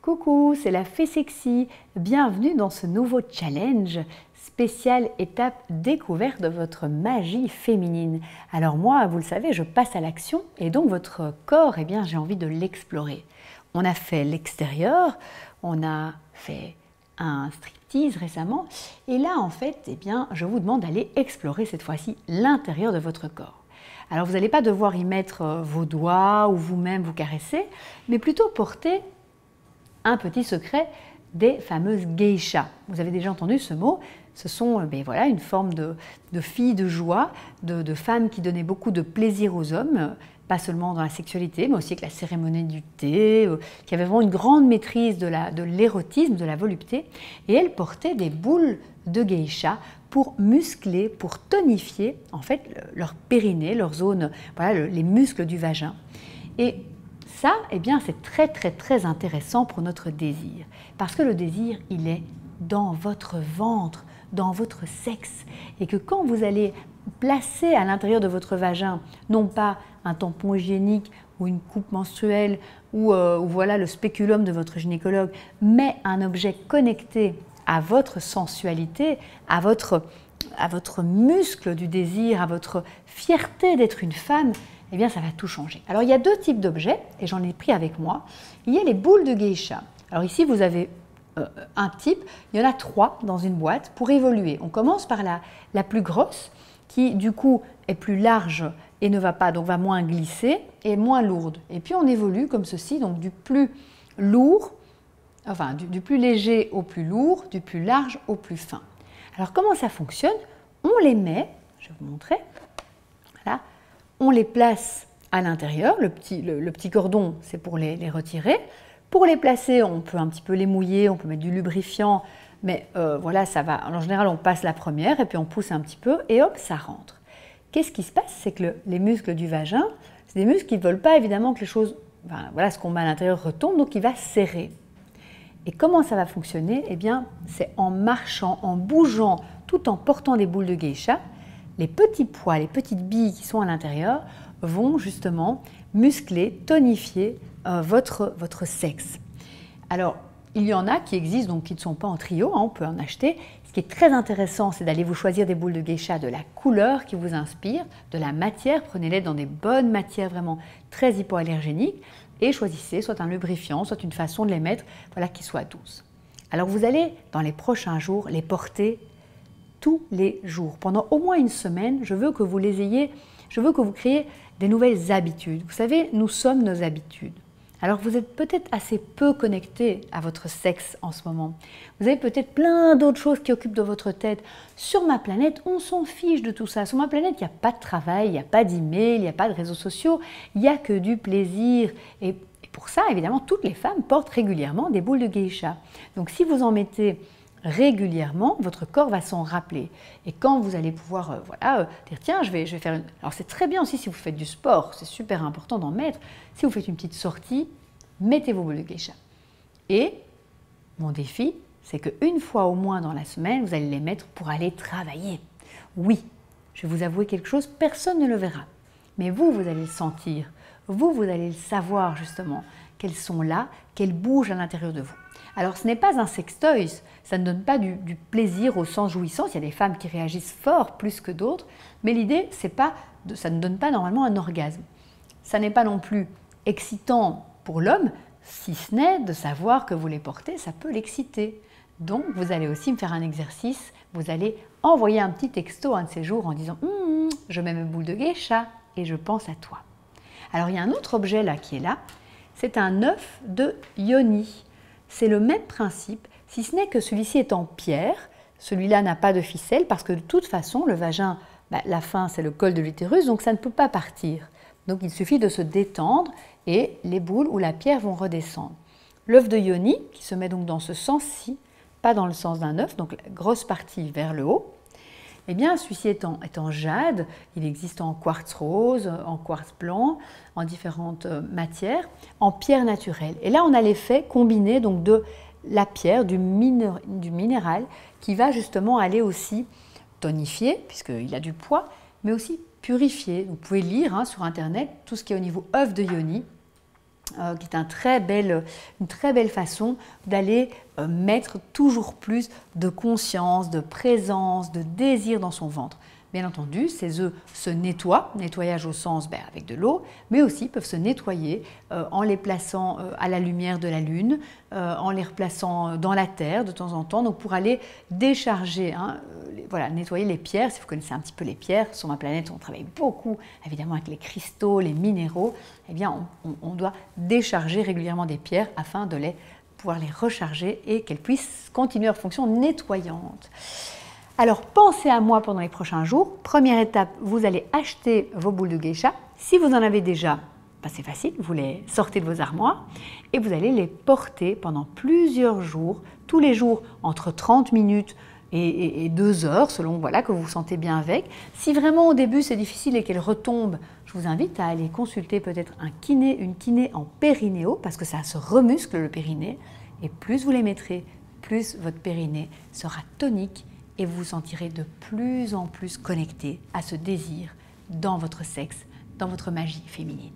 Coucou, c'est la Fée Sexy. Bienvenue dans ce nouveau challenge spécial étape découverte de votre magie féminine. Alors moi, vous le savez, je passe à l'action et donc votre corps, eh bien, j'ai envie de l'explorer. On a fait l'extérieur, on a fait un striptease récemment et là, en fait, eh bien, je vous demande d'aller explorer cette fois-ci l'intérieur de votre corps. Alors vous n'allez pas devoir y mettre vos doigts ou vous-même vous caresser, mais plutôt porter un petit secret des fameuses geishas. Vous avez déjà entendu ce mot. Ce sont voilà, une forme de filles de joie, de femmes qui donnaient beaucoup de plaisir aux hommes, pas seulement dans la sexualité, mais aussi avec la cérémonie du thé, qui avaient vraiment une grande maîtrise de l'érotisme, de la volupté. Et elles portaient des boules de geisha pour muscler, pour tonifier en fait leur périnée, leur zone, voilà, les muscles du vagin. Et ça, eh bien, c'est très intéressant pour notre désir. Parce que le désir, il est dans votre ventre, dans votre sexe. Et que quand vous allez placer à l'intérieur de votre vagin, non pas un tampon hygiénique ou une coupe menstruelle ou voilà le spéculum de votre gynécologue, mais un objet connecté à votre sensualité, à votre muscle du désir, à votre fierté d'être une femme, eh bien ça va tout changer. Alors il y a deux types d'objets, et j'en ai pris avec moi. Il y a les boules de geisha. Alors ici vous avez un type, il y en a 3 dans une boîte pour évoluer. On commence par la plus grosse, qui du coup est plus large et ne va pas, donc va moins glisser, et moins lourde. Et puis on évolue comme ceci, donc du plus lourd, enfin du plus léger au plus lourd, du plus large au plus fin. Alors comment ça fonctionne? On les met, je vais vous montrer, voilà. On les place à l'intérieur, le petit cordon, c'est pour les retirer. Pour les placer, on peut un petit peu les mouiller, on peut mettre du lubrifiant, mais voilà, ça va. En général, on passe la première et puis on pousse un petit peu et hop, ça rentre. Qu'est-ce qui se passe? C'est que les muscles du vagin, c'est des muscles qui ne veulent pas évidemment que les choses, voilà, ce qu'on met à l'intérieur retombe, donc il va serrer. Et comment ça va fonctionner? Eh bien, c'est en marchant, en bougeant, tout en portant des boules de geisha. Les petits poids, les petites billes qui sont à l'intérieur vont justement muscler, tonifier votre sexe. Alors, il y en a qui existent, donc qui ne sont pas en trio, hein, on peut en acheter. Ce qui est très intéressant, c'est d'aller vous choisir des boules de geisha de la couleur qui vous inspire, de la matière. Prenez-les dans des bonnes matières vraiment très hypoallergéniques et choisissez soit un lubrifiant, soit une façon de les mettre voilà, qui soit douce. Alors, vous allez, dans les prochains jours, les porter tous les jours. Pendant au moins une semaine, je veux que vous les ayez, je veux que vous créiez des nouvelles habitudes. Vous savez, nous sommes nos habitudes. Alors vous êtes peut-être assez peu connecté à votre sexe en ce moment. Vous avez peut-être plein d'autres choses qui occupent de votre tête. Sur ma planète, on s'en fiche de tout ça. Sur ma planète, il n'y a pas de travail, il n'y a pas d'email, il n'y a pas de réseaux sociaux, il n'y a que du plaisir. Et pour ça, évidemment, toutes les femmes portent régulièrement des boules de geisha. Donc si vous en mettez régulièrement, votre corps va s'en rappeler. Et quand vous allez pouvoir dire tiens, je vais faire une... Alors c'est très bien aussi si vous faites du sport, c'est super important d'en mettre. Si vous faites une petite sortie, mettez vos boules de geisha. Et mon défi, c'est qu'une fois au moins dans la semaine, vous allez les mettre pour aller travailler. Oui, je vais vous avouer quelque chose, personne ne le verra. Mais vous, vous allez le sentir. Vous, vous allez le savoir justement, qu'elles sont là, qu'elles bougent à l'intérieur de vous. Alors ce n'est pas un sextoy, ça ne donne pas du plaisir au sens jouissance, il y a des femmes qui réagissent fort plus que d'autres, mais l'idée, ça ne donne pas normalement un orgasme. Ça n'est pas non plus excitant pour l'homme, si ce n'est de savoir que vous les portez, ça peut l'exciter. Donc vous allez aussi me faire un exercice, vous allez envoyer un petit texto un de ces jours en disant « je mets mes boules de geisha et je pense à toi ». Alors il y a un autre objet là qui est là, c'est un œuf de yoni. C'est le même principe, si ce n'est que celui-ci est en pierre. Celui-là n'a pas de ficelle parce que de toute façon, le vagin, la fin, c'est le col de l'utérus, donc ça ne peut pas partir. Donc il suffit de se détendre et les boules ou la pierre vont redescendre. L'œuf de yoni, qui se met donc dans ce sens-ci, pas dans le sens d'un œuf, donc la grosse partie vers le haut, eh bien, celui-ci est en jade, il existe en quartz rose, en quartz blanc, en différentes matières, en pierre naturelle. Et là, on a l'effet combiné donc, de la pierre, du minéral, qui va justement aller aussi tonifier, puisqu'il a du poids, mais aussi purifier. Vous pouvez lire sur Internet tout ce qui est au niveau œuf de yoni. qui est une très belle façon d'aller mettre toujours plus de conscience, de présence, de désir dans son ventre. Bien entendu, ces œufs se nettoient, nettoyage au sens avec de l'eau, mais aussi peuvent se nettoyer en les plaçant à la lumière de la lune, en les replaçant dans la terre de temps en temps, donc pour aller décharger, nettoyer les pierres. Si vous connaissez un petit peu les pierres, sur ma planète on travaille beaucoup évidemment avec les cristaux, les minéraux, eh bien on doit décharger régulièrement des pierres afin de pouvoir les recharger et qu'elles puissent continuer leur fonction nettoyante. Alors pensez à moi pendant les prochains jours. Première étape, vous allez acheter vos boules de geisha. Si vous en avez déjà, c'est facile, vous les sortez de vos armoires et vous allez les porter pendant plusieurs jours, tous les jours entre 30 minutes et 2 heures, selon que vous vous sentez bien avec. Si vraiment au début c'est difficile et qu'elles retombent, je vous invite à aller consulter peut-être une kiné en périnéo parce que ça se remuscle le périnée et plus vous les mettrez, plus votre périnée sera tonique et vous vous sentirez de plus en plus connecté à ce désir dans votre sexe, dans votre magie féminine.